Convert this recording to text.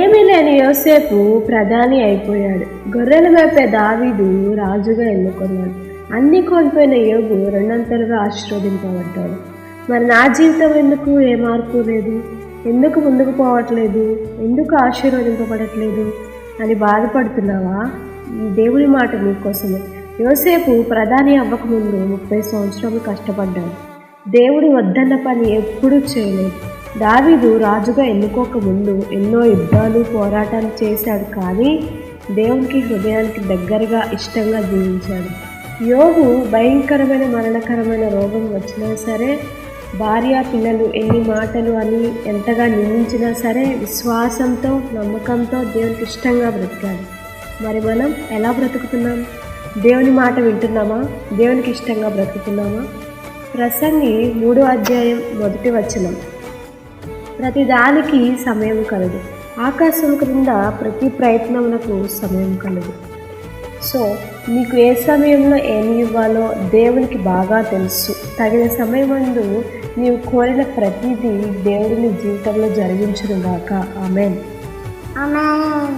ఏమీ లేని యోసేపు ప్రధాని అయిపోయాడు. గొర్రెలు మేపే దావీదు రాజుగా ఎన్నుకున్నాడు. అన్నీ కోల్పోయిన యోబు రెండంతలుగా ఆశీర్వదింపబడ్డాడు. మరి నా జీవితం ఎందుకు ఏ మార్పు లేదు, ఎందుకు ముందుకు పోవట్లేదు, ఎందుకు ఆశీర్వదింపబడట్లేదు అని బాధపడుతున్నావా? ఈ దేవుని మాట నీకోసమే. యోసేపు ప్రధాని అవ్వకముందు 30 సంవత్సరాలు కష్టపడ్డాడు. దేవుడు వద్దన్న పని ఎప్పుడూ చేయలేదు. దావీదు రాజుగా ఎన్నుకోకముందు ఎన్నో యుద్ధాలు పోరాటాలు చేశాడు, కానీ దేవునికి హృదయానికి దగ్గరగా ఇష్టంగా జీవించాడు. యోబు భయంకరమైన మరణకరమైన రోగం వచ్చినా సరే, భార్య పిల్లలు ఎన్ని మాటలు అని ఎంతగా నిందించినా సరే విశ్వాసంతో నమ్మకంతో దేవునికి ఇష్టంగా బ్రతికాడు. మరి మనం ఎలా బ్రతుకుతున్నాం? దేవుని మాట వింటున్నామా? దేవునికి ఇష్టంగా బ్రతుకుతున్నామా? ప్రసంగి 3వ అధ్యాయం 1వ వచనం, ప్రతిదానికి సమయం కలదు, ఆకాశం క్రింద ప్రతి ప్రయత్నమునకు సమయం కలదు. సో నీకు ఏ సమయంలో ఏమి ఇవ్వాలో దేవునికి బాగా తెలుసు. తగిన సమయమందు నీవు కోరిన ప్రతిదీ దేవుడిని జీవితంలో జరిగించును గాక. ఆమేన్. ఆమేన్.